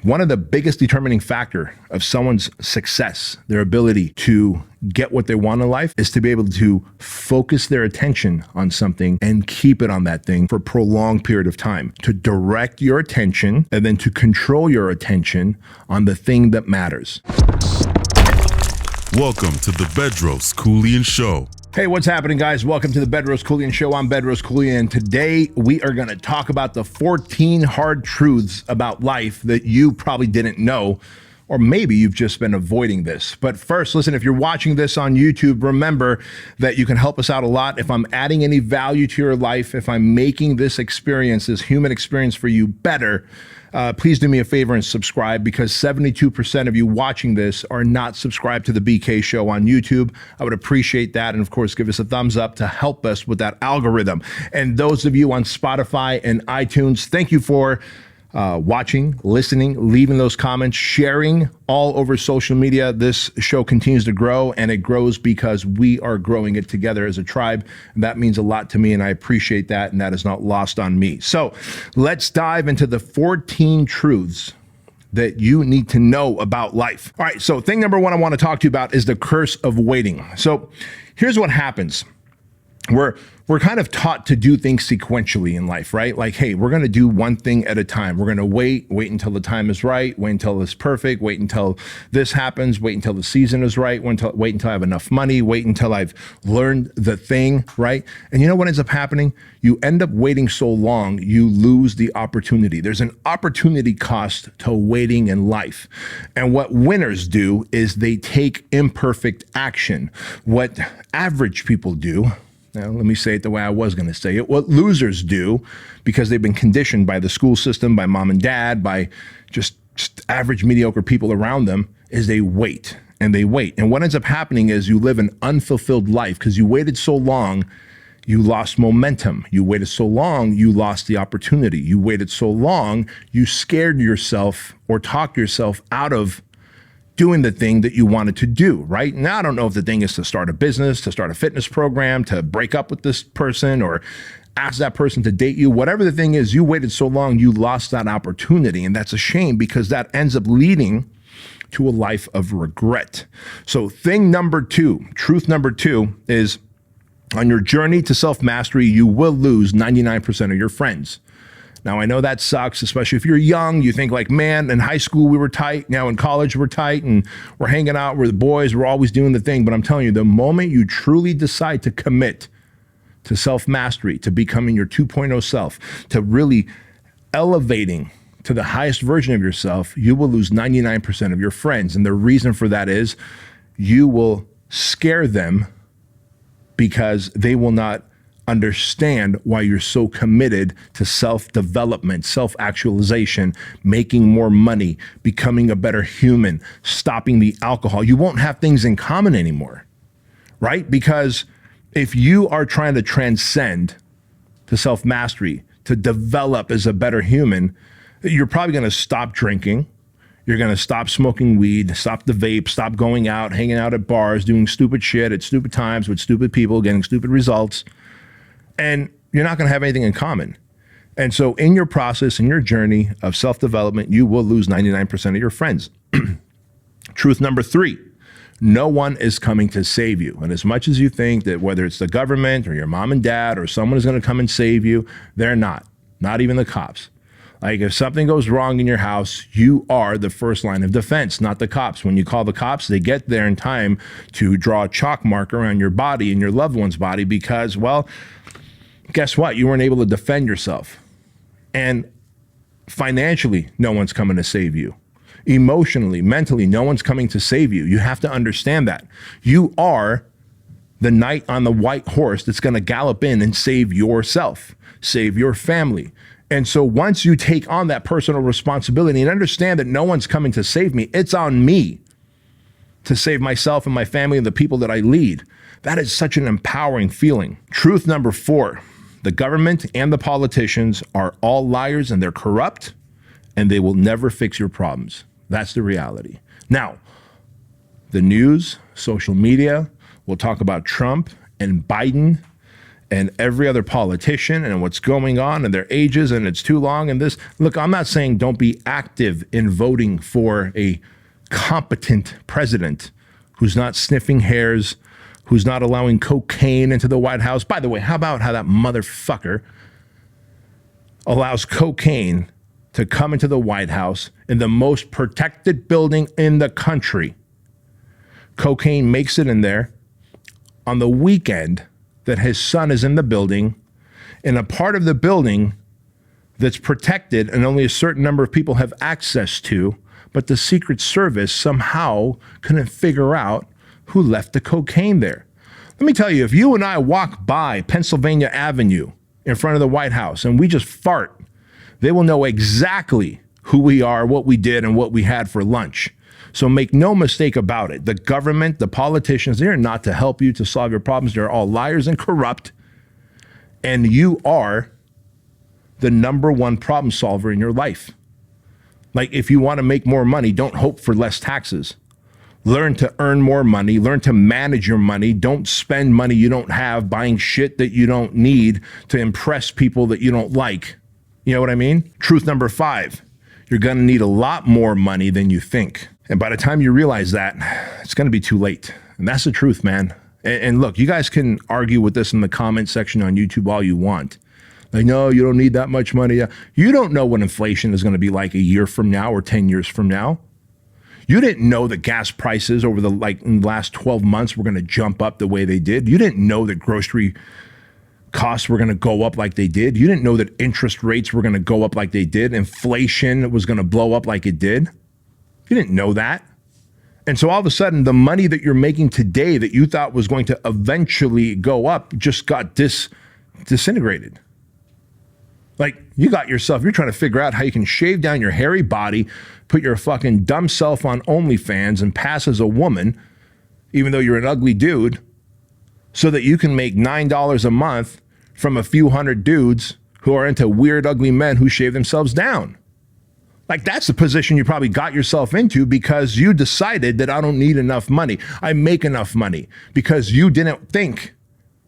One of the biggest determining factor of someone's success, their ability to get what they want in life, is to be able to focus their attention on something and keep it on that thing for a prolonged period of time, to direct your attention and then to control your attention on the thing that matters. Welcome to the Bedros Keuilian Show. Hey, what's happening, guys? Welcome to the Bedros Keuilian Show. I'm Bedros Keuilian. Today, we are going to talk about the 14 hard truths about life that you probably didn't know, or maybe you've just been avoiding this. But first, listen, if you're watching this on YouTube, remember that you can help us out a lot. If I'm adding any value to your life, if I'm making this experience, this human experience for you better, please do me a favor and subscribe, because 72% of you watching this are not subscribed to the BK Show on YouTube. I would appreciate that. And of course, give us a thumbs up to help us with that algorithm. And those of you on Spotify and iTunes, thank you for watching, listening, leaving those comments, sharing all over social media. This show continues to grow, and it grows because we are growing it together as a tribe. And that means a lot to me, and I appreciate that, and that is not lost on me. So let's dive into the 14 truths that you need to know about life. All right, so thing number one I want to talk to you about is the curse of waiting. So here's what happens. We're kind of taught to do things sequentially in life, right? Like, hey, we're going to do one thing at a time. We're going to wait until the time is right, wait until it's perfect, wait until this happens, wait until the season is right, wait until I have enough money, wait until I've learned the thing, right? And you know what ends up happening? You end up waiting so long, you lose the opportunity. There's an opportunity cost to waiting in life. And what winners do is they take imperfect action. What average people do, now, let me say it the way I was going to say it. What losers do, because they've been conditioned by the school system, by mom and dad, by just average, mediocre people around them, is they wait and they wait. And what ends up happening is you live an unfulfilled life because you waited so long, you lost momentum. You waited so long, you lost the opportunity. You waited so long, you scared yourself or talked yourself out of doing the thing that you wanted to do, right? Now, I don't know if the thing is to start a business, to start a fitness program, to break up with this person, or ask that person to date you. Whatever the thing is, you waited so long, you lost that opportunity. And that's a shame, because that ends up leading to a life of regret. So thing number two, truth number two, is on your journey to self-mastery, you will lose 99% of your friends. Now, I know that sucks, especially if you're young. You think like, man, in high school we were tight. Now in college we're tight, and we're hanging out with the boys. We're always doing the thing. But I'm telling you, the moment you truly decide to commit to self-mastery, to becoming your 2.0 self, to really elevating to the highest version of yourself, you will lose 99% of your friends. And the reason for that is you will scare them, because they will not understand why you're so committed to self-development, self-actualization, making more money, becoming a better human, stopping the alcohol. You won't have things in common anymore, right? Because if you are trying to transcend to self-mastery, to develop as a better human, you're probably going to stop drinking. You're going to stop smoking weed, stop the vape, stop going out, hanging out at bars, doing stupid shit at stupid times with stupid people, getting stupid results. And you're not going to have anything in common. And so in your process, in your journey of self-development, you will lose 99% of your friends. Truth number three, no one is coming to save you. And as much as you think that whether it's the government or your mom and dad or someone is going to come and save you, they're not even the cops. Like, if something goes wrong in your house, you are the first line of defense, not the cops. When you call the cops, they get there in time to draw a chalk mark around your body and your loved one's body because, well, guess what? You weren't able to defend yourself. And financially, no one's coming to save you. Emotionally, mentally, no one's coming to save you. You have to understand that. You are the knight on the white horse that's going to gallop in and save yourself, save your family. And so once you take on that personal responsibility and understand that no one's coming to save me, it's on me to save myself and my family and the people that I lead. That is such an empowering feeling. Truth number four, the government and the politicians are all liars, and they're corrupt, and they will never fix your problems. That's the reality. Now, the news, social media, will talk about Trump and Biden and every other politician and what's going on and their ages and it's too long and this. Look, I'm not saying don't be active in voting for a competent president who's not sniffing hairs, who's not allowing cocaine into the White House. By the way, how about how that motherfucker allows cocaine to come into the White House in the most protected building in the country? Cocaine makes it in there on the weekend that his son is in the building, in a part of the building that's protected and only a certain number of people have access to, but the Secret Service somehow couldn't figure out who left the cocaine there. Let me tell you, if you and I walk by Pennsylvania Avenue in front of the White House and we just fart, they will know exactly who we are, what we did, and what we had for lunch. So make no mistake about it. The government, the politicians, they're not to help you to solve your problems. They're all liars and corrupt. And you are the number one problem solver in your life. Like, if you want to make more money, don't hope for less taxes. Learn to earn more money. Learn to manage your money. Don't spend money you don't have buying shit that you don't need to impress people that you don't like. You know what I mean? Truth number 5, you're going to need a lot more money than you think. And by the time you realize that, it's going to be too late. And that's the truth, man. And look, you guys can argue with this in the comment section on YouTube all you want. Like, no, you don't need that much money. You don't know what inflation is going to be like a year from now or 10 years from now. You didn't know that gas prices over in the last 12 months were going to jump up the way they did. You didn't know that grocery costs were going to go up like they did. You didn't know that interest rates were going to go up like they did. Inflation was going to blow up like it did. You didn't know that. And so all of a sudden, the money that you're making today that you thought was going to eventually go up just got disintegrated. Like, you got yourself, you're trying to figure out how you can shave down your hairy body, put your fucking dumb self on OnlyFans and pass as a woman, even though you're an ugly dude, so that you can make $9 a month from a few hundred dudes who are into weird, ugly men who shave themselves down. Like, that's the position you probably got yourself into because you decided that I don't need enough money. I make enough money because you didn't think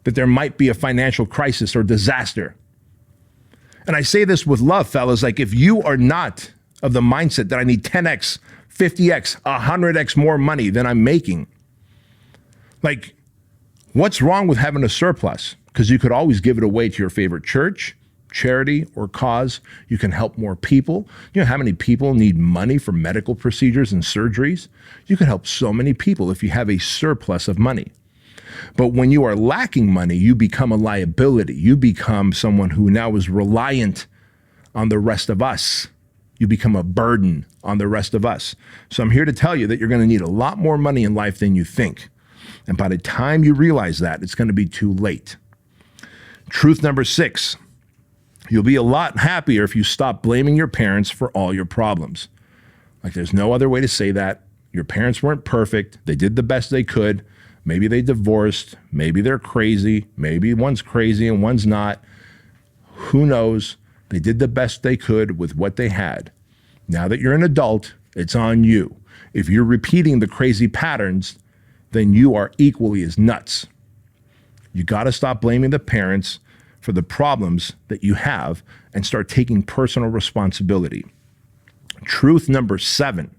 that there might be a financial crisis or disaster. And I say this with love, fellas. Like, if you are not of the mindset that I need 10x, 50x, 100x more money than I'm making, like, what's wrong with having a surplus? Because you could always give it away to your favorite church, charity, or cause. You can help more people. You know how many people need money for medical procedures and surgeries? You can help so many people if you have a surplus of money. But when you are lacking money, you become a liability. You become someone who now is reliant on the rest of us. You become a burden on the rest of us. So I'm here to tell you that you're going to need a lot more money in life than you think. And by the time you realize that, it's going to be too late. Truth number 6, you'll be a lot happier if you stop blaming your parents for all your problems. Like, there's no other way to say that. Your parents weren't perfect. They did the best they could. Maybe they divorced. Maybe they're crazy. Maybe one's crazy and one's not. Who knows? They did the best they could with what they had. Now that you're an adult, it's on you. If you're repeating the crazy patterns, then you are equally as nuts. You got to stop blaming the parents for the problems that you have and start taking personal responsibility. Truth number 7,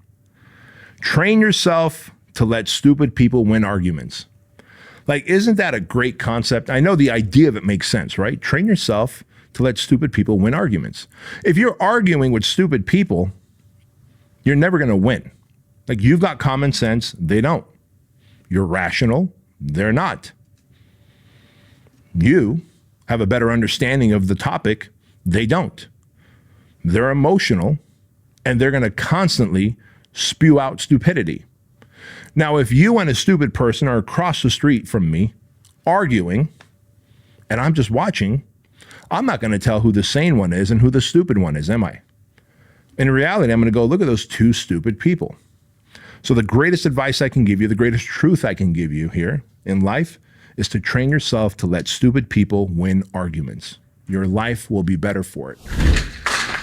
train yourself to let stupid people win arguments. Like, isn't that a great concept? I know the idea of it makes sense, right? Train yourself to let stupid people win arguments. If you're arguing with stupid people, you're never going to win. Like, you've got common sense, they don't. You're rational, they're not. You have a better understanding of the topic, they don't. They're emotional, and they're going to constantly spew out stupidity. Now, if you and a stupid person are across the street from me arguing, and I'm just watching, I'm not going to tell who the sane one is and who the stupid one is, am I? In reality, I'm going to go, look at those two stupid people. So the greatest advice I can give you, the greatest truth I can give you here in life is to train yourself to let stupid people win arguments. Your life will be better for it.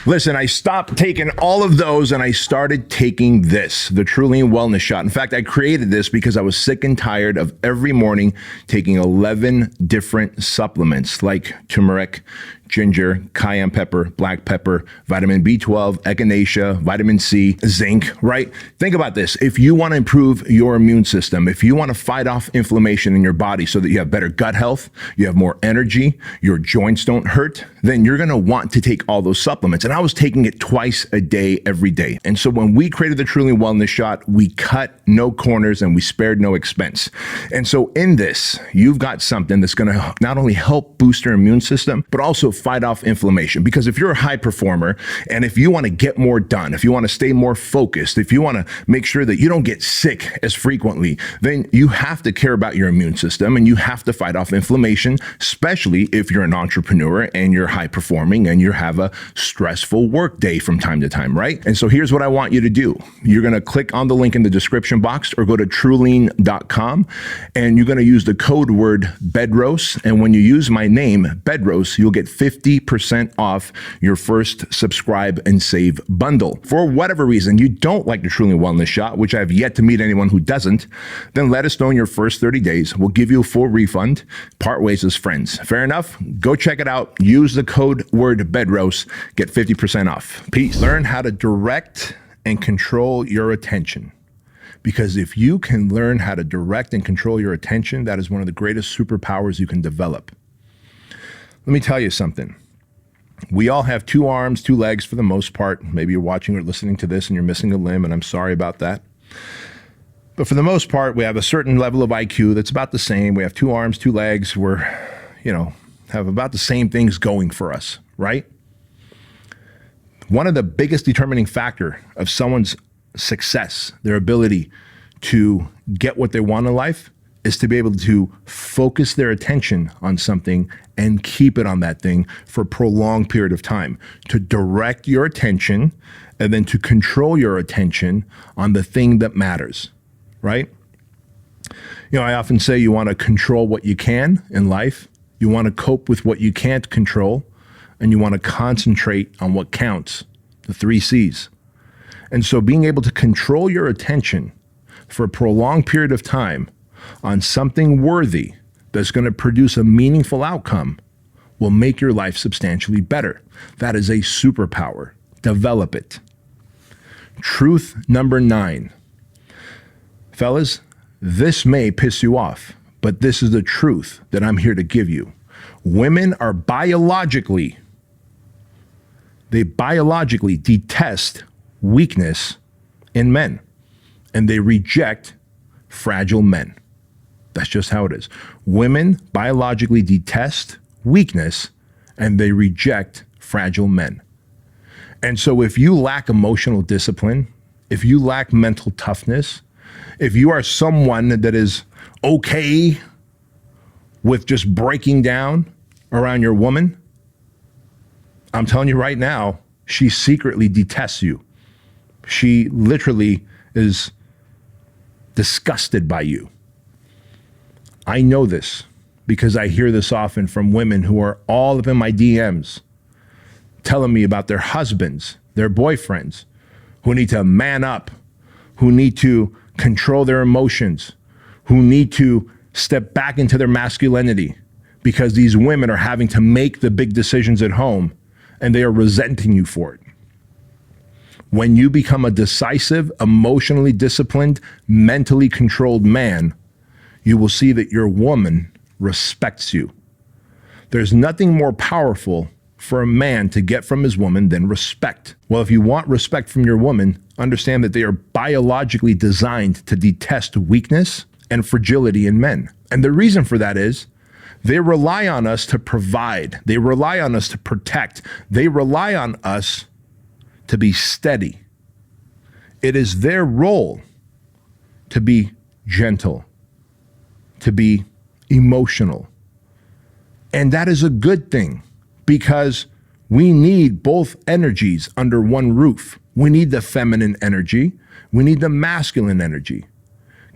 Listen, I stopped taking all of those and I started taking this, the Keuilian Wellness Shot. In fact, I created this because I was sick and tired of every morning taking 11 different supplements like turmeric, ginger, cayenne pepper, black pepper, vitamin B12, echinacea, vitamin C, zinc, right? Think about this. If you want to improve your immune system, if you want to fight off inflammation in your body so that you have better gut health, you have more energy, your joints don't hurt, then you're going to want to take all those supplements. And I was taking it twice a day, every day. And so when we created the Keuilian Wellness Shot, we cut no corners and we spared no expense. And so in this, you've got something that's going to not only help boost your immune system, but also fight off inflammation. Because if you're a high performer and if you want to get more done, if you want to stay more focused, if you want to make sure that you don't get sick as frequently, then you have to care about your immune system and you have to fight off inflammation, especially if you're an entrepreneur and you're high performing and you have a stressful work day from time to time, right? And so here's what I want you to do. You're going to click on the link in the description box or go to Keuilian.com and you're going to use the code word Bedros. And when you use my name, Bedros, you'll get 50% off your first subscribe and save bundle. For whatever reason you don't like the Keuilian Wellness Shot, which I've yet to meet anyone who doesn't, then let us know in your first 30 days. We'll give you a full refund. Part ways as friends. Fair enough? Go check it out. Use the code word Bedros. Get 50% off. Peace. Learn how to direct and control your attention. Because if you can learn how to direct and control your attention, that is one of the greatest superpowers you can develop. Let me tell you something. We all have 2 arms, 2 legs for the most part. Maybe you're watching or listening to this and you're missing a limb, and I'm sorry about that. But for the most part, we have a certain level of IQ that's about the same. We have 2 arms, 2 legs. We're, have about the same things going for us, right? One of the biggest determining factor of someone's success, their ability to get what they want in life, is to be able to focus their attention on something and keep it on that thing for a prolonged period of time, to direct your attention and then to control your attention on the thing that matters, right? I often say you want to control what you can in life, you want to cope with what you can't control, and you want to concentrate on what counts, the 3 C's. And so being able to control your attention for a prolonged period of time on something worthy that's going to produce a meaningful outcome will make your life substantially better. That is a superpower. Develop it. Truth number 9. Fellas, this may piss you off, but this is the truth that I'm here to give you. Women are biologically detest weakness in men, and they reject fragile men. That's just how it is. Women biologically detest weakness and they reject fragile men. And so if you lack emotional discipline, if you lack mental toughness, if you are someone that is okay with just breaking down around your woman, I'm telling you right now, she secretly detests you. She literally is disgusted by you. I know this because I hear this often from women who are all up in my DMs telling me about their husbands, their boyfriends, who need to man up, who need to control their emotions, who need to step back into their masculinity because these women are having to make the big decisions at home and they are resenting you for it. When you become a decisive, emotionally disciplined, mentally controlled man, you will see that your woman respects you. There's nothing more powerful for a man to get from his woman than respect. Well, if you want respect from your woman, understand that they are biologically designed to detest weakness and fragility in men. And the reason for that is they rely on us to provide. They rely on us to protect. They rely on us to be steady. It is their role to be gentle, to be emotional. And that is a good thing because we need both energies under one roof. We need the feminine energy. We need the masculine energy.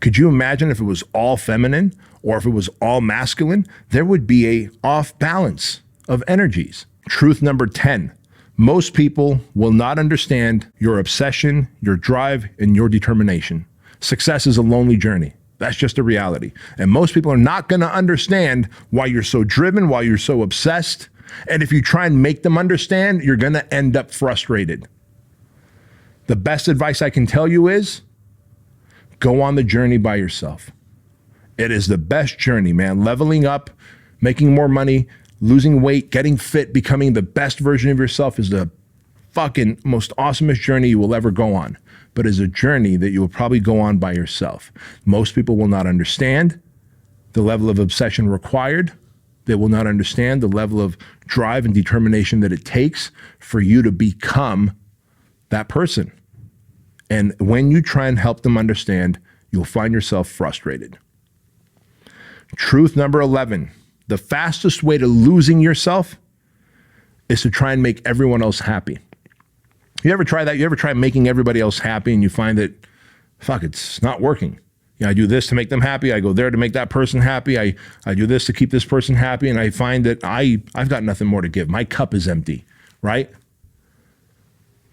Could you imagine if it was all feminine or if it was all masculine? There would be a off balance of energies. Truth number 10. Most people will not understand your obsession, your drive, and your determination. Success is a lonely journey. That's just a reality. And most people are not going to understand why you're so driven, why you're so obsessed. And if you try and make them understand, you're going to end up frustrated. The best advice I can tell you is go on the journey by yourself. It is the best journey, man. Leveling up, making more money, losing weight, getting fit, becoming the best version of yourself is the fucking most awesomest journey you will ever go on. But it's a journey that you will probably go on by yourself. Most people will not understand the level of obsession required. They will not understand the level of drive and determination that it takes for you to become that person. And when you try and help them understand, you'll find yourself frustrated. Truth number 11, the fastest way to losing yourself is to try and make everyone else happy. You ever try that? You ever try making everybody else happy and you find that, fuck, it's not working. You know, I do this to make them happy. I go there to make that person happy. I do this to keep this person happy. And I find that I've got nothing more to give. My cup is empty, right?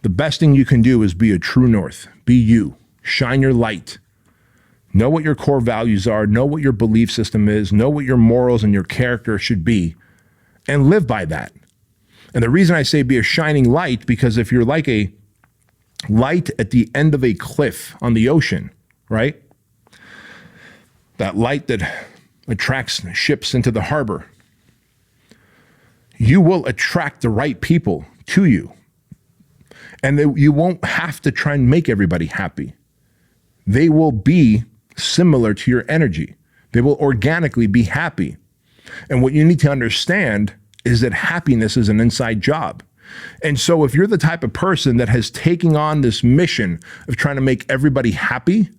The best thing you can do is be a true north. Be you. Shine your light. Know what your core values are. Know what your belief system is. Know what your morals and your character should be. And live by that. And the reason I say be a shining light, because if you're like a light at the end of a cliff on the ocean, right? That light that attracts ships into the harbor, you will attract the right people to you. And you won't have to try and make everybody happy. They will be similar to your energy. They will organically be happy. And what you need to understand is that happiness is an inside job. And so if you're the type of person that has taken on this mission of trying to make everybody happy,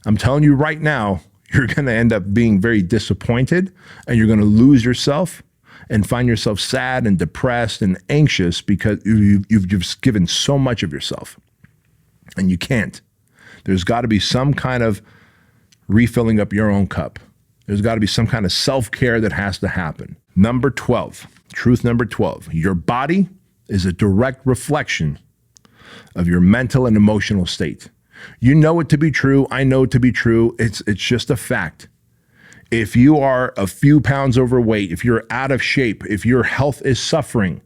I'm telling you right now, you're going to end up being very disappointed and you're going to lose yourself and find yourself sad and depressed and anxious because you've just given so much of yourself. And you can't. There's got to be some kind of refilling up your own cup. There's got to be some kind of self-care that has to happen. Number 12, truth number 12, your body is a direct reflection of your mental and emotional state. You know it to be true. I know it to be true. It's just a fact. If you are a few pounds overweight, if you're out of shape, if your health is suffering,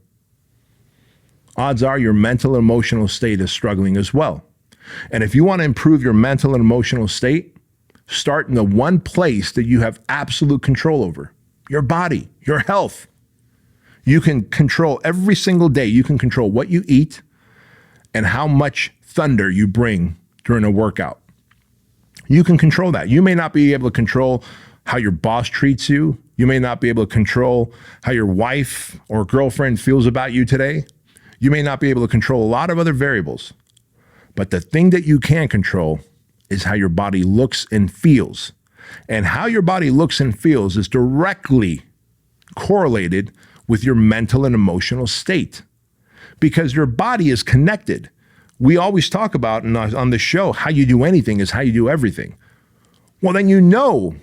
odds are your mental and emotional state is struggling as well. And if you want to improve your mental and emotional state, start in the one place that you have absolute control over, your body, your health. You can control every single day. You can control what you eat and how much thunder you bring during a workout. You can control that. You may not be able to control how your boss treats you. You may not be able to control how your wife or girlfriend feels about you today. You may not be able to control a lot of other variables. But the thing that you can control is how your body looks and feels. And how your body looks and feels is directly correlated with your mental and emotional state. Because your body is connected. We always talk about on the show, how you do anything is how you do everything. Well, then you know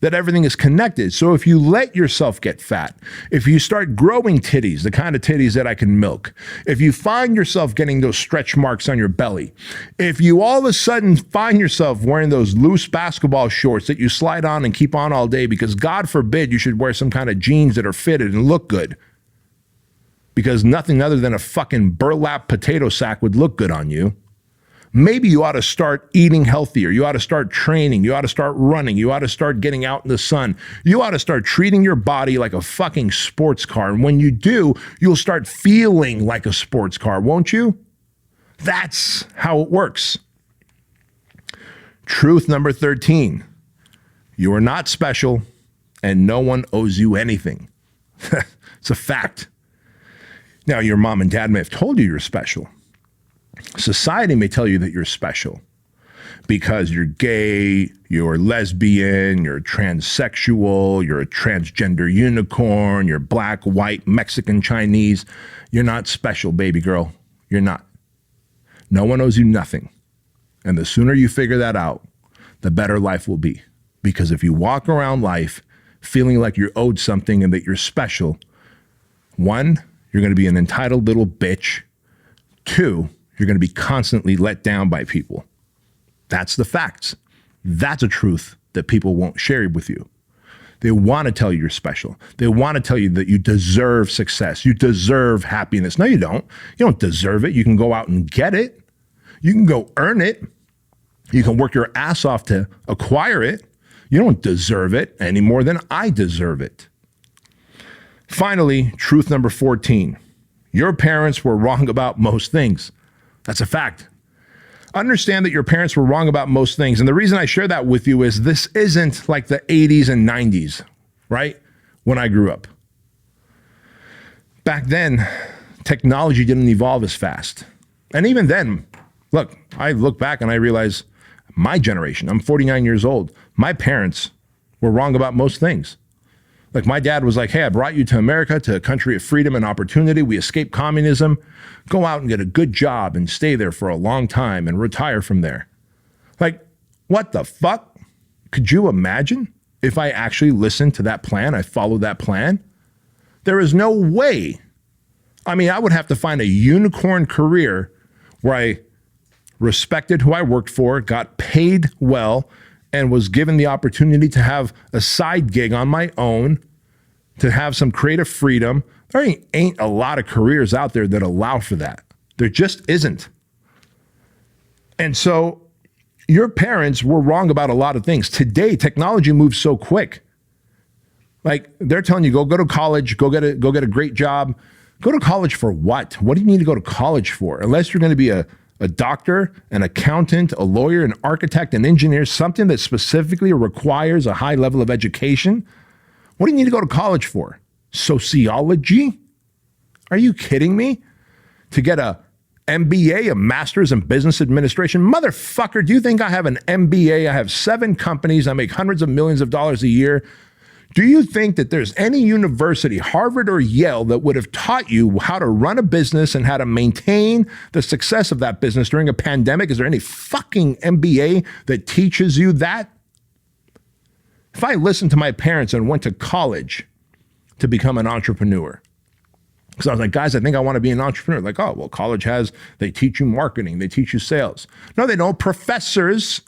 that everything is connected. So if you let yourself get fat, if you start growing titties, the kind of titties that I can milk, if you find yourself getting those stretch marks on your belly, if you all of a sudden find yourself wearing those loose basketball shorts that you slide on and keep on all day, because God forbid you should wear some kind of jeans that are fitted and look good, because nothing other than a fucking burlap potato sack would look good on you. Maybe you ought to start eating healthier. You ought to start training. You ought to start running. You ought to start getting out in the sun. You ought to start treating your body like a fucking sports car. And when you do, you'll start feeling like a sports car, won't you? That's how it works. Truth number 13. You are not special and no one owes you anything. It's a fact. Now, your mom and dad may have told you you're special. Society may tell you that you're special because you're gay, you're lesbian, you're transsexual, you're a transgender unicorn, you're black, white, Mexican, Chinese. You're not special, baby girl. You're not. No one owes you nothing. And the sooner you figure that out, the better life will be. Because if you walk around life feeling like you're owed something and that you're special, one, you're going to be an entitled little bitch. 2, you're going to be constantly let down by people. That's the facts. That's a truth that people won't share with you. They want to tell you you're special. They want to tell you that you deserve success. You deserve happiness. No, you don't. You don't deserve it. You can go out and get it. You can go earn it. You can work your ass off to acquire it. You don't deserve it any more than I deserve it. Finally, truth number 14. Your parents were wrong about most things. That's a fact. Understand that your parents were wrong about most things. And the reason I share that with you is this isn't like the 80s and 90s, right? When I grew up. Back then, technology didn't evolve as fast. And even then, look, I look back and I realize my generation, I'm 49 years old, my parents were wrong about most things. Like my dad was like, hey, I brought you to America, to a country of freedom and opportunity. We escaped communism. Go out and get a good job and stay there for a long time and retire from there. Like, what the fuck? Could you imagine if I actually listened to that plan? I followed that plan? There is no way. I mean, I would have to find a unicorn career where I respected who I worked for, got paid well, and was given the opportunity to have a side gig on my own, to have some creative freedom. There ain't a lot of careers out there that allow for that. There just isn't. And so your parents were wrong about a lot of things. Today, technology moves so quick. Like they're telling you, go to college, go get a great job. Go to college for what? What do you need to go to college for? Unless you're going to be a doctor, an accountant, a lawyer, an architect, an engineer, something that specifically requires a high level of education. What do you need to go to college for? Sociology? Are you kidding me? To get a MBA, a master's in business administration? Motherfucker, do you think I have an MBA? I have 7 companies. I make hundreds of millions of dollars a year. Do you think that there's any university, Harvard or Yale, that would have taught you how to run a business and how to maintain the success of that business during a pandemic? Is there any fucking MBA that teaches you that? If I listened to my parents and went to college to become an entrepreneur, because I was like, guys, I think I want to be an entrepreneur. Like, oh, well, college they teach you marketing, they teach you sales. No, they don't. Professors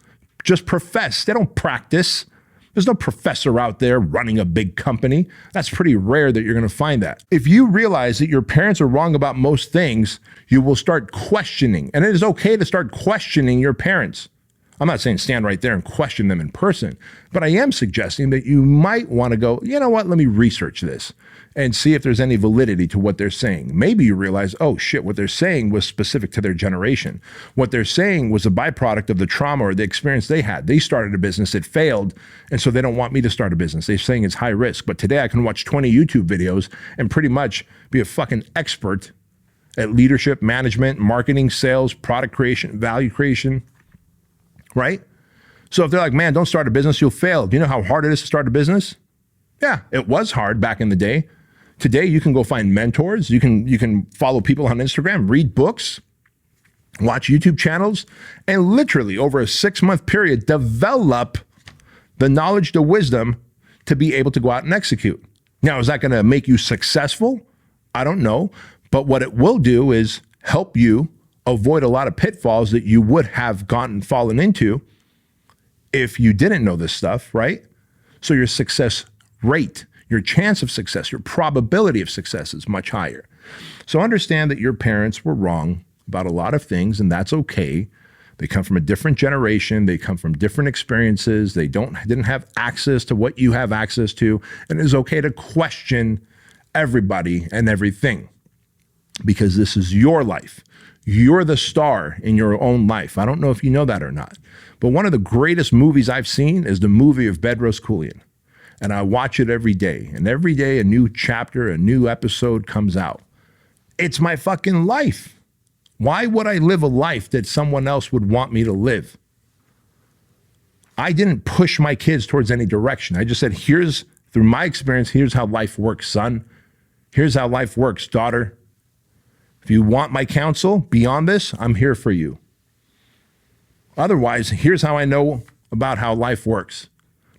just profess. They don't practice. There's no professor out there running a big company. That's pretty rare that you're going to find that. If you realize that your parents are wrong about most things, you will start questioning. And it is okay to start questioning your parents. I'm not saying stand right there and question them in person, but I am suggesting that you might want to go, you know what, let me research this and see if there's any validity to what they're saying. Maybe you realize, oh shit, what they're saying was specific to their generation. What they're saying was a byproduct of the trauma or the experience they had. They started a business, it failed, and so they don't want me to start a business. They're saying it's high risk, but today I can watch 20 YouTube videos and pretty much be a fucking expert at leadership, management, marketing, sales, product creation, value creation, right? So if they're like, man, don't start a business, you'll fail. Do you know how hard it is to start a business? Yeah, it was hard back in the day. Today, you can go find mentors. You can follow people on Instagram, read books, watch YouTube channels, and literally over a 6-month period, develop the knowledge, the wisdom to be able to go out and execute. Now, is that going to make you successful? I don't know. But what it will do is help you avoid a lot of pitfalls that you would have fallen into if you didn't know this stuff, right? So your success rate, your chance of success, your probability of success is much higher. So understand that your parents were wrong about a lot of things, and that's okay. They come from a different generation. They come from different experiences. They didn't have access to what you have access to, and it is okay to question everybody and everything because this is your life. You're the star in your own life. I don't know if you know that or not, but one of the greatest movies I've seen is the movie of Bedros Keuilian. And I watch it every day. And every day a new chapter, a new episode comes out. It's my fucking life. Why would I live a life that someone else would want me to live? I didn't push my kids towards any direction. I just said, through my experience, here's how life works, son. Here's how life works, daughter. If you want my counsel beyond this, I'm here for you. Otherwise, here's how I know about how life works.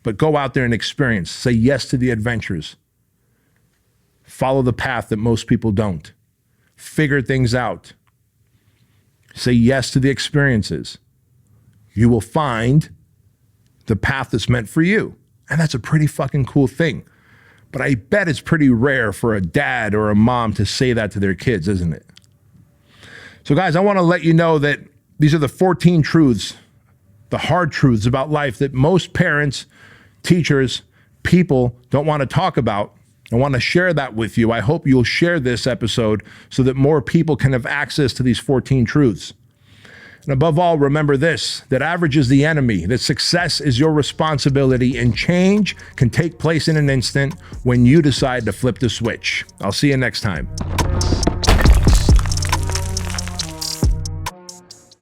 But go out there and experience. Say yes to the adventures. Follow the path that most people don't. Figure things out. Say yes to the experiences. You will find the path that's meant for you. And that's a pretty fucking cool thing. But I bet it's pretty rare for a dad or a mom to say that to their kids, isn't it? So guys, I want to let you know that these are the 14 truths, the hard truths about life that most parents, teachers, people don't want to talk about. I want to share that with you. I hope you'll share this episode so that more people can have access to these 14 truths. And above all, remember this, that average is the enemy, that success is your responsibility, and change can take place in an instant when you decide to flip the switch. I'll see you next time.